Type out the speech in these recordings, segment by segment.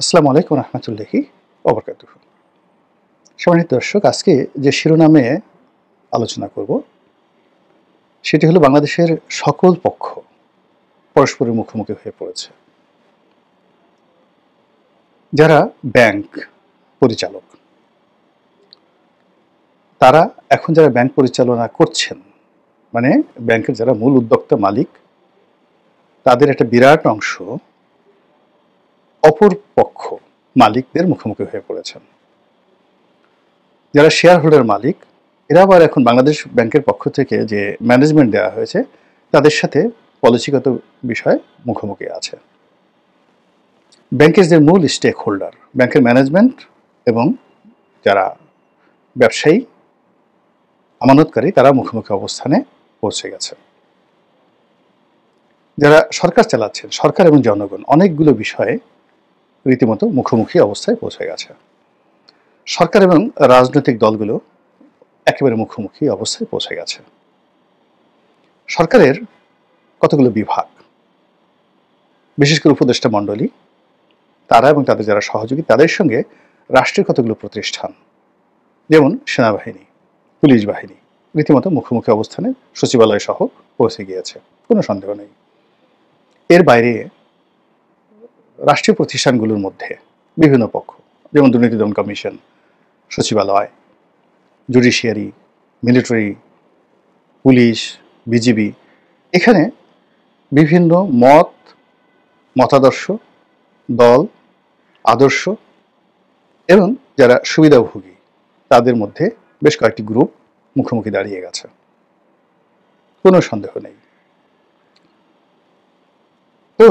আসসালামু আলাইকুম রহমতুল্লাহি ওবরকাতুহু। সম্মানিত দর্শক, আজকে যে শিরোনামে আলোচনা করব সেটি হলো বাংলাদেশের সকল পক্ষ পরস্পরের মুখোমুখি হয়ে পড়েছে। যারা ব্যাংক পরিচালক, তারা এখন যারা ব্যাংক পরিচালনা করছেন, মানে ব্যাংকের যারা মূল উদ্যোক্তা মালিক, তাদের একটা বিরাট অংশ অপর পক্ষ মালিকদের মুখোমুখি হয়ে পড়েছেন। যারা শেয়ার হোল্ডার মালিক, এরা আবার এখন বাংলাদেশ ব্যাংকের পক্ষ থেকে যে ম্যানেজমেন্ট দেওয়া হয়েছে তাদের সাথে পলিসিগত বিষয়ে মুখোমুখি আছে। ব্যাংকের যে মূল স্টেক হোল্ডার, ব্যাংকের ম্যানেজমেন্ট এবং যারা ব্যবসায়ী আমানতকারী, তারা মুখোমুখি অবস্থানে পৌঁছে গেছে। যারা সরকার চালাচ্ছেন, সরকার এবং জনগণ, অনেকগুলো বিষয়ে রীতিমতো মুখোমুখি অবস্থায় পৌঁছে গেছে। সরকার এবং রাজনৈতিক দলগুলো একেবারে মুখোমুখি অবস্থায় পৌঁছে গেছে। সরকারের কতগুলো বিভাগ, বিশেষ করে উপদেষ্টা মণ্ডলী, তারা এবং তাদের যারা সহযোগী, তাদের সঙ্গে রাষ্ট্রের কতগুলো প্রতিষ্ঠান, যেমন সেনাবাহিনী, পুলিশ বাহিনী, রীতিমতো মুখোমুখি অবস্থানে সচিবালয় সহ পৌঁছে গিয়েছে, কোনো সন্দেহ নেই। এর বাইরে রাষ্ট্রীয় প্রতিষ্ঠানগুলোর মধ্যে বিভিন্ন পক্ষ, যেমন দুর্নীতি দমন কমিশন, সচিবালয়, জুডিশিয়ারি, মিলিটারি, পুলিশ, বিজিবি, এখানে বিভিন্ন মতাদর্শ, দল, আদর্শ এবং যারা সুবিধাভোগী, তাদের মধ্যে বেশ কয়েকটি গ্রুপ মুখোমুখি দাঁড়িয়ে গেছে, কোনো সন্দেহ নেই। তো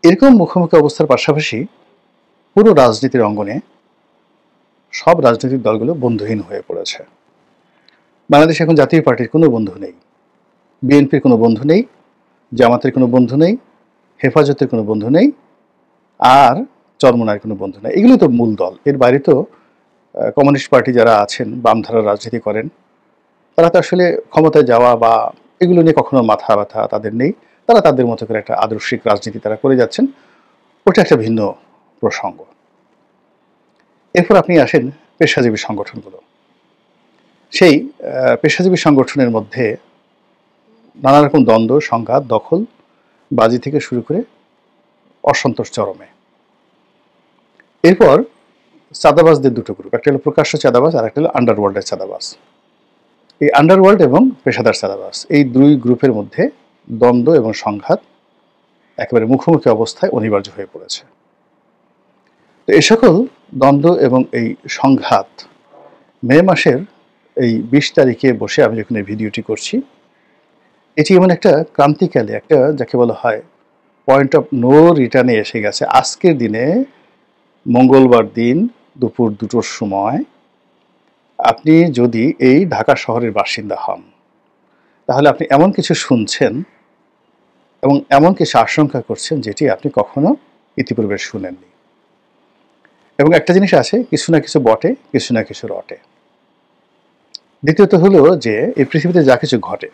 এরকম মুখোমুখি অবস্থার পাশাপাশি পুরো রাজনীতির অঙ্গনে সব রাজনৈতিক দলগুলো বন্ধুহীন হয়ে পড়েছে। বাংলাদেশে এখন জাতীয় পার্টির কোনো বন্ধু নেই, বিএনপির কোনো বন্ধু নেই, জামাতের কোনো বন্ধু নেই, হেফাজতের কোনো বন্ধু নেই, আর চরমোনার কোনো বন্ধু নেই। এগুলো তো মূল দল। এর বাইরে তো কমিউনিস্ট পার্টি যারা আছেন, বামধারার রাজনীতি করেন, তারা তো আসলে ক্ষমতায় যাওয়া বা এগুলো নিয়ে কখনো মাথা ব্যথা তাদের নেই। তারা তাদের মতো করে একটা আদর্শিক রাজনীতি তারা করে যাচ্ছেন, ওটা একটা ভিন্ন প্রসঙ্গ। এরপর আপনি আসেন পেশাজীবী সংগঠনগুলো। সেই পেশাজীবী সংগঠনের মধ্যে নানা রকম দ্বন্দ্ব, সংঘাত, দখল বাজি থেকে শুরু করে অসন্তোষ চরমে। এরপর চাঁদাবাজদের দুটো গ্রুপ, একটা হলো প্রকাশ্য চাঁদাবাজ আর একটা হলো আন্ডারওয়ার্ল্ডের চাঁদাবাজ। এই আন্ডারওয়ার্ল্ড এবং পেশাদার চাঁদাবাজ, এই দুই গ্রুপের মধ্যে দ্বন্দ্ব এবং সংঘাত একেবারে মুখোমুখি অবস্থায় অনিবার্য হয়ে পড়েছে। তো এই সকল দ্বন্দ্ব এবং এই সংঘাত মে মাসের এই 20 তারিখে বসে আমি যখন এই ভিডিওটি করছি, এটি এমন একটা ক্রান্তিকালে, একটা যাকে বলা হয় পয়েন্ট অফ নো রিটার্নে এসে গেছে। আজকের দিনে, মঙ্গলবার দিন দুপুর 2টোর সময় আপনি যদি এই ঢাকা শহরের বাসিন্দা হন, তাহলে আপনি এমন কিছু শুনছেন এবং এমন কিছু আশঙ্কা করছেন যেটি আপনি কখনো ইতিপূর্বে শুনেননি। এবং একটা জিনিস আছে, কিছু না কিছু বটে, কিছু না কিছু রটে। দ্বিতীয়ত হলো যে এই পৃথিবীতে যা কিছু ঘটে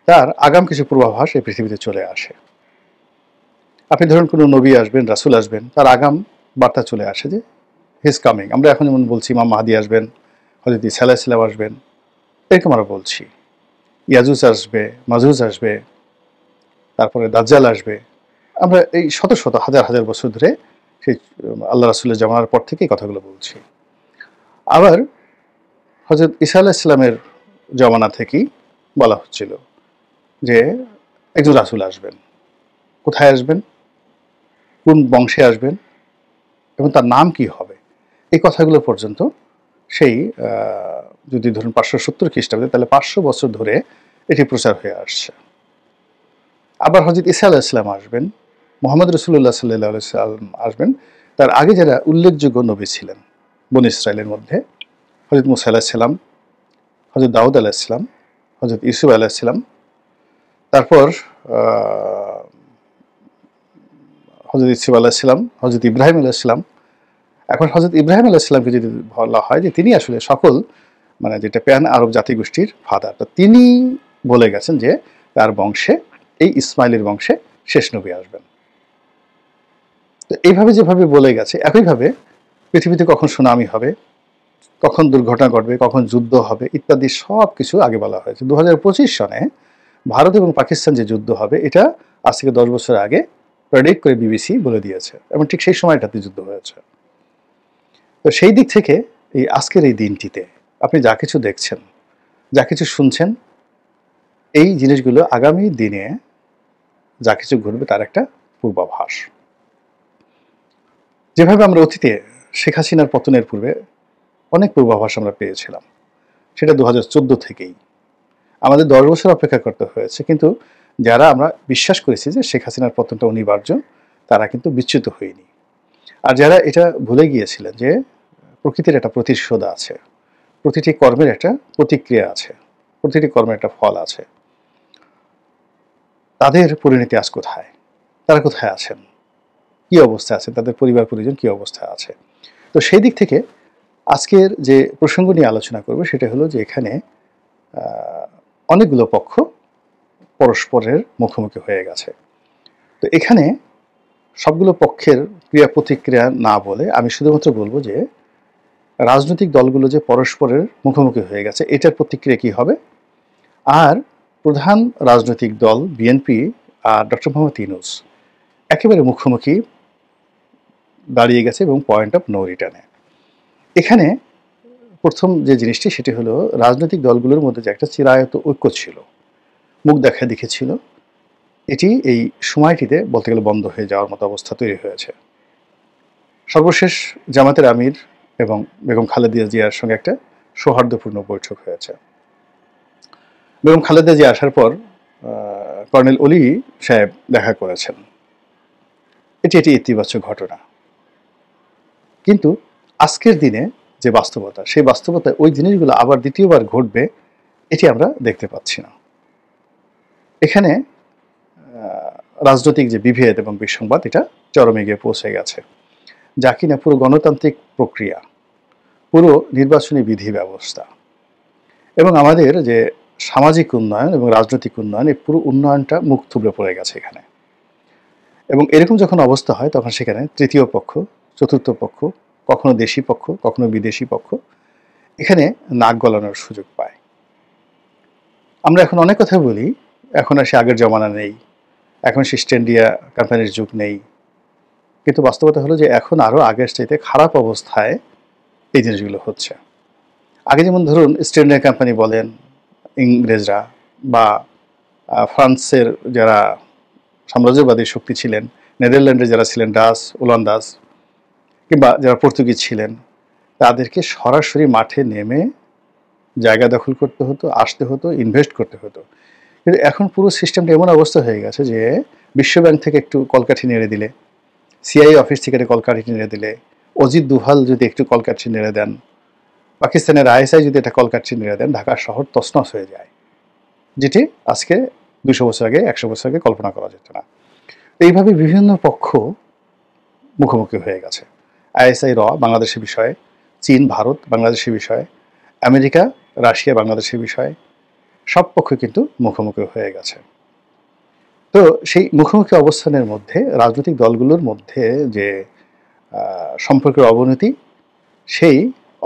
তার আগাম কিছু পূর্বাভাস এই পৃথিবীতে চলে আসে। আপনি ধরুন কোনো নবী আসবেন, রাসূল আসবেন, তার আগাম বার্তা চলে আসে যে হিজ কামিং। আমরা এখন যেমন বলছি ইমাম মাহদী আসবেন, হযরত ঈসা আলাইহিস সালাম আসবেন, এরকম আমরা বলছি। ইয়াজুজ আসবে, মাজুজ আসবে, তারপরে দাজ্জাল আসবে। আমরা এই শত শত হাজার হাজার বছর ধরে সেই আল্লাহ রাসূলের জামানার পর থেকে এই কথাগুলো বলছি। আবার হযরত ঈসা আলাইহিস সালামের জামানা থেকেই বলা হচ্ছিল যে একজন রাসূল আসবেন। কোথায় আসবেন, কোন বংশে আসবেন এবং তার নাম কি হবে, এই কথাগুলো পর্যন্ত সেই যদি ধরুন 570 খ্রিস্টাব্দে, তাহলে 500 বছর ধরে এটি প্রচার হয়ে আসছে। আবার হযরত ঈসা আলাইহিস সালাম আসবেন, মুহাম্মদ রাসূলুল্লাহ সাল্লাল্লাহু আলাইহি ওয়াসাল্লাম আসবেন। তার আগে যারা উল্লেখযোগ্য নবী ছিলেন বনী ইসরাইলের মধ্যে, হযরত মূসা আলাইহিস সালাম, হযরত দাউদ আলাইহিস সালাম, হযরত ইউসুফ আলাইহিস সালাম, তারপর হযরত ইউসুফ আলাইহিস সালাম, হযরত ইব্রাহিম আলাইহিস সালাম। এখন হযরত ইব্রাহিম আলাইহিস সালামকে যদি বলা হয় যে তিনি আসলে সকল, মানে যেটা প্যান আরব জাতিগোষ্ঠীর ফাদার, তো তিনি বলে গেছেন যে তার বংশে, এই ইসমাইলের বংশে শেষ নবী আসবেন। তো এইভাবে যেভাবে বলে গেছে, একইভাবে পৃথিবীতে কখন সুনামি হবে, কখন দুর্ঘটনা ঘটবে, কখন যুদ্ধ হবে ইত্যাদি সব কিছু আগে বলা হয়েছে। 2025 সনে ভারত এবং পাকিস্তান যে যুদ্ধ হবে এটা আজ থেকে 10 বছর আগে প্রেডিক্ট করে বিবিসি বলে দিয়েছে, এবং ঠিক সেই সময়টাতে যুদ্ধ হয়েছে। তো সেই দিক থেকে এই আজকের এই দিনটিতে আপনি যা কিছু দেখছেন, যা কিছু শুনছেন, এই জিনিসগুলো আগামী দিনে যা কিছু ঘটবে তার একটা পূর্বাভাস। যেভাবে আমরা অতীতে শেখ হাসিনার পতনের পূর্বে অনেক পূর্বাভাস আমরা পেয়েছিলাম, সেটা 2014 থেকেই আমাদের 10 বছর অপেক্ষা করতে হয়েছে, কিন্তু যারা আমরা বিশ্বাস করেছি যে শেখ হাসিনার পতনটা অনিবার্য, তারা কিন্তু বিচ্যুত হয়নি। আর যারা এটা ভুলে গিয়েছিলেন যে প্রকৃতির একটা প্রতিশোধ আছে, প্রতিটি কর্মের একটা প্রতিক্রিয়া আছে, প্রতিটি কর্মের একটা ফল আছে, তাদের পরিণতি আজ কোথায়, তারা কোথায় আছেন, কি অবস্থায় আছে, তাদের পরিবার পরিজন কি অবস্থায় আছে। তো সেই দিক থেকে আজকের যে প্রসঙ্গ নিয়ে আলোচনা করব সেটা হলো যে এখানে অনেকগুলো পক্ষ পরস্পরের মুখোমুখি হয়ে গেছে। তো এখানে সবগুলো পক্ষের ক্রিয়া প্রতিক্রিয়া না বলে আমি শুধুমাত্র বলবো যে রাজনৈতিক দলগুলো যে পরস্পরের মুখোমুখি হয়ে গেছে এটার প্রতিক্রিয়া কি হবে, আর প্রধান রাজনৈতিক দল বিএনপি আর ডক্টর মোহাম্মদ ইউনূস একেবারে মুখোমুখি দাঁড়িয়ে গেছে এবং পয়েন্ট অফ নো রিটার্নে। এখানে প্রথম যে জিনিসটি সেটি হলো রাজনৈতিক দলগুলোর মধ্যে যে একটা চিরায়ত ঐক্য ছিল, মুখ দেখা দেখেছিল, এটি এই সময়টিতে বলতে গেলে বন্ধ হয়ে যাওয়ার মতো অবস্থা তৈরি হয়েছে। সর্বশেষ জামাতের আমির এবং বেগম খালেদা জিয়ার সঙ্গে একটা সৌহার্দ্যপূর্ণ বৈঠক হয়েছে। বেগম খালেদা জিয়া আসার পর কর্নেল অলি সাহেব দেখা করেছেন, এটি ইতিবাচক ঘটনা। কিন্তু আজকের দিনে যে বাস্তবতা, সেই বাস্তবতায় ওই জিনিসগুলো আবার দ্বিতীয়বার ঘটবে এটি আমরা দেখতে পাচ্ছি না। এখানে রাজনৈতিক যে বিভেদ এবং বিসংবাদ এটা চরমে গিয়ে পৌঁছে গেছে, যা কিনা পুরো গণতান্ত্রিক প্রক্রিয়া, পুরো নির্বাচনী বিধি ব্যবস্থা এবং আমাদের যে সামাজিক উন্নয়ন এবং রাজনৈতিক উন্নয়ন, এই পুরো উন্নয়নটা মুখ থুবড়ে পড়ে গেছে এখানে। এবং এরকম যখন অবস্থা হয় তখন সেখানে তৃতীয় পক্ষ, চতুর্থ পক্ষ, কখনো দেশি পক্ষ, কখনো বিদেশি পক্ষ এখানে নাক গলানোর সুযোগ পায়। আমরা এখন অনেক কথা বলি, এখন আর সে আগের জমানা নেই, এখন সে ইস্ট ইন্ডিয়া কোম্পানির যুগ নেই, কিন্তু বাস্তবতা হলো যে এখন আরও আগের চাইতে খারাপ অবস্থায় এই জিনিসগুলো হচ্ছে। আগে যেমন ধরুন ইস্ট ইন্ডিয়া কোম্পানি বলেন ইংরেজরা, বা ফ্রান্সের যারা সাম্রাজ্যবাদী শক্তি ছিলেন, নেদারল্যান্ডের যারা ছিলেন ডাচ, ওলন্দাজ, কিংবা যারা পর্তুগিজ ছিলেন, তাদেরকে সরাসরি মাঠে নেমে জায়গা দখল করতে হতো, আসতে হতো, ইনভেস্ট করতে হতো। কিন্তু এখন পুরো সিস্টেমটা এমন অবস্থা হয়ে গেছে যে বিশ্বব্যাংক থেকে একটু কলকাঠি নেড়ে দিলে, সিআই অফিস থেকে একটা কলকাঠি নেড়ে দিলে, অজিত দুভাল যদি একটু কলকাঠি নেড়ে দেন, পাকিস্তানের আইএসআই যদি একটা কলকাঠি নেড়ে দেন, ঢাকা শহর তছনছ হয়ে যায়, যেটি আজকে 200 বছর আগে, 100 বছর আগে কল্পনা করা যেত না। এইভাবে বিভিন্ন পক্ষ মুখোমুখি হয়ে গেছে। আইএসআই বাংলাদেশের বিষয়ে, চীন ভারত বাংলাদেশের বিষয়ে, আমেরিকা রাশিয়া বাংলাদেশের বিষয়ে, সব পক্ষ কিন্তু মুখোমুখি হয়ে গেছে। তো সেই মুখোমুখি অবস্থানের মধ্যে রাজনৈতিক দলগুলোর মধ্যে যে সম্পর্কের অবনতি, সেই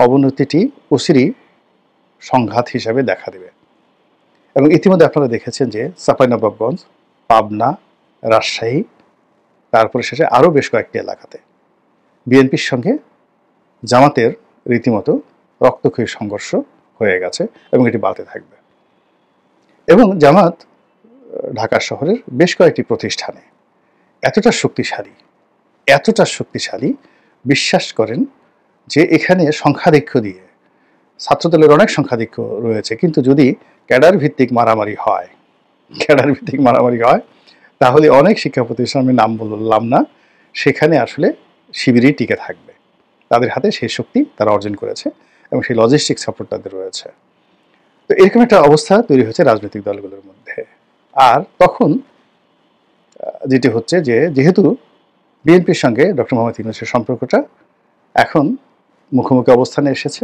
অবনতিটি অচিরেই সংঘাত হিসাবে দেখা দেবে। এবং ইতিমধ্যে আপনারা দেখেছেন যে চাঁপাইনবাবগঞ্জ, পাবনা, রাজশাহী, তারপরে শেষে আরও বেশ কয়েকটি এলাকাতে বিএনপির সঙ্গে জামাতের রীতিমতো রক্তক্ষয়ী সংঘর্ষ হয়ে গেছে এবং এটি বাড়তে থাকবে। এবং জামাত ঢাকা শহরের বেশ কয়েকটি প্রতিষ্ঠানে এতটা শক্তিশালী বিশ্বাস করেন যে এখানে সংখ্যাধিক্য দিয়ে, ছাত্রদলের অনেক সংখ্যাধিক্য রয়েছে, কিন্তু যদি ক্যাডার ভিত্তিক মারামারি হয় তাহলে অনেক শিক্ষা প্রতিষ্ঠান, আমি নাম বললাম না, সেখানে আসলে শিবিরই টিকে থাকবে। তাদের হাতে সেই শক্তি তারা অর্জন করেছে এবং সেই লজিস্টিক সাপোর্ট তাদের রয়েছে। তো এরকম একটা অবস্থা তৈরি হচ্ছে রাজনৈতিক দলগুলোর মধ্যে। আর তখন যেটি হচ্ছে যে যেহেতু বিএনপির সঙ্গে ডক্টর মোহাম্মদ ইউনূসের সম্পর্কটা এখন মুখোমুখি অবস্থানে এসেছে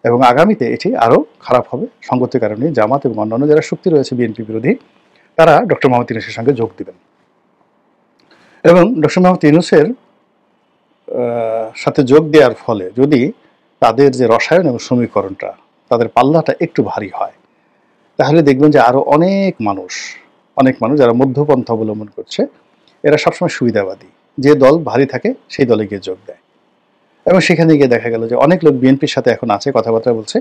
এবং আগামীতে এটি আরও খারাপ হবে, সঙ্গতির কারণে জামাত এবং অন্যান্য যারা শক্তি রয়েছে বিএনপি বিরোধী, তারা ডক্টর মোহাম্মদ ইউনূসের সঙ্গে যোগ দিবেন। এবং ডক্টর মোহাম্মদ ইউনূসের সাথে যোগ দেওয়ার ফলে যদি তাদের যে রসায়ন এবং সমীকরণটা তাদের পাল্লাটা একটু ভারী হয়, তাহলে দেখবেন যে আরও অনেক মানুষ যারা মধ্যপন্থা অবলম্বন করছে, এরা সবসময় সুবিধাবাদী, যে দল ভারী থাকে সেই দলে গিয়ে যোগ দেয়। এবং সেখানে গিয়ে দেখা গেল যে অনেক লোক বিএনপির সাথে এখন আছে, কথাবার্তা বলছে,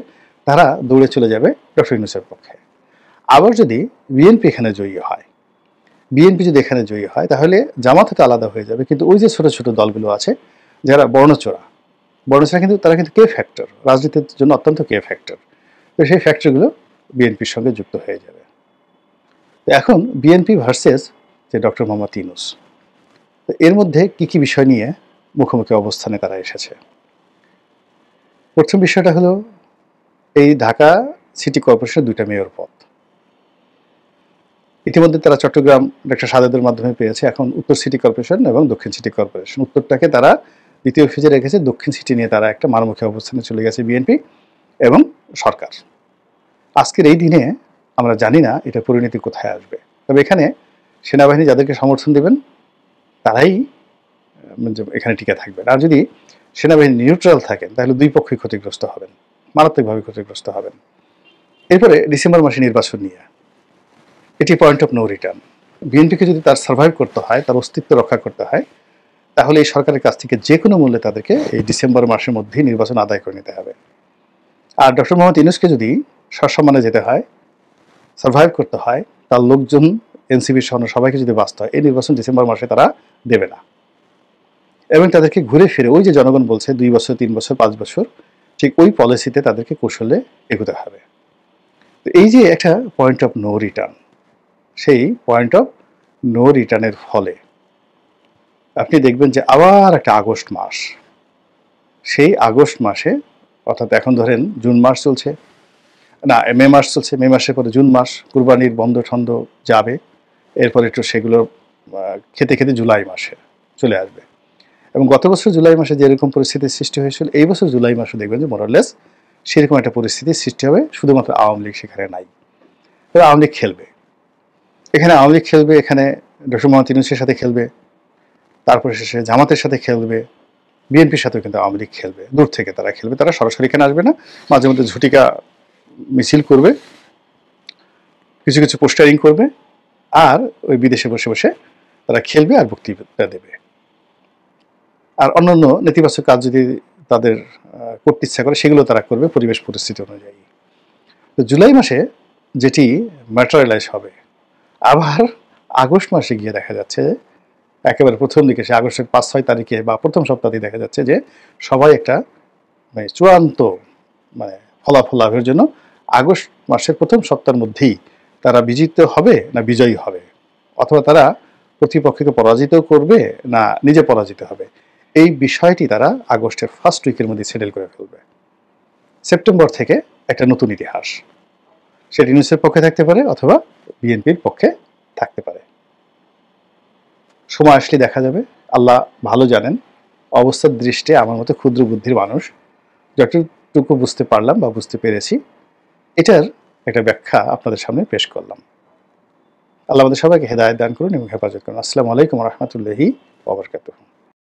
তারা দৌড়ে চলে যাবে ডক্টর ইউনূসের পক্ষে। আবার যদি বিএনপি এখানে জয়ী হয়, তাহলে জামাত হতে আলাদা হয়ে যাবে, কিন্তু ওই যে ছোট ছোট দলগুলো আছে যারা বর্ণচোরা কিন্তু তারা কিন্তু কে ফ্যাক্টর, রাজনীতির জন্য অত্যন্ত কে ফ্যাক্টর, তো সেই ফ্যাক্টরগুলো বিএনপির সঙ্গে যুক্ত হয়ে যাবে। এখন বিএনপি ভার্সেস যে ডক্টর মোহাম্মদ ইউনূস, তো এর মধ্যে কি কি বিষয় নিয়ে মুখোমুখি অবস্থানে তারা এসেছে। প্রথম বিষয়টা হলো এই ঢাকা সিটি কর্পোরেশনের 2টা মেয়র পদ। ইতিমধ্যে তারা চট্টগ্রাম ডক্টর সাদেদের মাধ্যমে পেয়েছে, এখন উত্তর সিটি কর্পোরেশন এবং দক্ষিণ সিটি কর্পোরেশন। উত্তরটাকে তারা দ্বিতীয় ফেজে রেখেছে, দক্ষিণ সিটি নিয়ে তারা একটা মারমুখী অবস্থানে চলে গেছে বিএনপি এবং সরকার। আজকের এই দিনে আমরা জানি না এটা পরিণতি কোথায় আসবে, তবে এখানে সেনাবাহিনী যাদেরকে সমর্থন দেবেন তারাই এখানে টিকে থাকবেন। আর যদি সেনাবাহিনী নিউট্রাল থাকেন তাহলে দুই পক্ষই ক্ষতিগ্রস্ত হবেন, মারাত্মকভাবে ক্ষতিগ্রস্ত হবেন। এরপরে ডিসেম্বর মাসে নির্বাচন নিয়ে, এটি পয়েন্ট অফ নো রিটার্ন। বিএনপিকে যদি তার সার্ভাইভ করতে হয়, তার অস্তিত্ব রক্ষা করতে হয়, তাহলে এই সরকারের কাছ থেকে যে কোনো মূল্যে তাদেরকে এই ডিসেম্বর মাসের মধ্যেই নির্বাচন আদায় করে নিতে হবে। আর ডক্টর মোহাম্মদ ইউনূসকে যদি সসম্মানে যেতে হয়, সার্ভাইভ করতে হয়, তার লোকজন এনসিপির সহ সবাইকে যদি বাঁচতে হয়, এই নির্বাচন ডিসেম্বর মাসে তারা দেবে না। এবং তাদেরকে ঘুরে ফিরে ওই যে জনগণ বলছে 2 বছর, 3 বছর, 5 বছর, ঠিক ওই পলিসিতে তাদেরকে কৌশলে এগোতে হবে। তো এই যে একটা পয়েন্ট অফ নো রিটার্ন, সেই পয়েন্ট অফ নো রিটার্নের ফলে আপনি দেখবেন যে আবার একটা আগস্ট মাস, সেই আগস্ট মাসে, অর্থাৎ এখন ধরেন জুন মাস চলছে, না মে মাস চলছে, মে মাসের পরে জুন মাস, কুরবানির বন্ধ ঠন্ধ যাবে, এরপর একটু সেগুলো খেতে খেতে জুলাই মাসে চলে আসবে। এবং গত বছর জুলাই মাসে যেরকম পরিস্থিতির সৃষ্টি হয়েছিল, এই বছর জুলাই মাসে দেখবেন যে মোরলেস সেরকম একটা পরিস্থিতির সৃষ্টি হবে, শুধুমাত্র আওয়ামী লীগ সেখানে নাই। তবে আওয়ামী লীগ খেলবে, এখানে ডক্টর মোহাম্মদ ইউনূসের সাথে খেলবে, তারপরে শেষে জামাতের সাথে খেলবে, বিএনপির সাথেও কিন্তু আওয়ামী লীগ খেলবে, দূর থেকে তারা খেলবে, তারা সরাসরি এখানে আসবে না, মাঝে মধ্যে ঝুটিকা মিছিল করবে, কিছু কিছু পোস্টারিং করবে, আর ওই বিদেশে বসে বসে তারা খেলবে আর বক্তৃতা দেবে। আর অন্যান্য নেতিবাচক কাজ যদি তাদের করতে ইচ্ছা করে সেগুলো তারা করবে পরিবেশ পরিস্থিতি অনুযায়ী। তো জুলাই মাসে যেটি ম্যাটেরিয়ালাইজ হবে, আবার আগস্ট মাসে গিয়ে দেখা যাচ্ছে একেবারে প্রথম দিকে, সে আগস্টের 5-6 তারিখে বা প্রথম সপ্তাহে দেখা যাচ্ছে যে সবাই একটা চূড়ান্ত ফলাফল লাভের জন্য আগস্ট মাসের প্রথম সপ্তাহের মধ্যেই তারা বিজিত হবে না বিজয়ী হবে, অথবা তারা প্রতিপক্ষকে পরাজিত করবে না নিজে পরাজিত হবে, এই বিষয়টি তারা আগস্টের ফার্স্ট উইকের মধ্যে সেটেল করে ফেলবে। সেপ্টেম্বর থেকে একটা নতুন ইতিহাস, সেটা ইউনূসের পক্ষে থাকতে পারে অথবা বিএনপির পক্ষে থাকতে পারে। সময় আসলে দেখা যাবে, আল্লাহ ভালো জানেন। অবস্থার দৃষ্টি আমার মতো ক্ষুদ্র বুদ্ধির মানুষ যতটুকু বুঝতে পারলাম বা বুঝতে পেরেছি, এটার একটা ব্যাখ্যা আপনাদের সামনে পেশ করলাম। আল্লাহ আমাদের সবাইকে হেদায়েত দান করুন এবং হেফাজত করুন। আসসালামু আলাইকুম ওয়া রাহমাতুল্লাহি ওয়া বারাকাতুহু।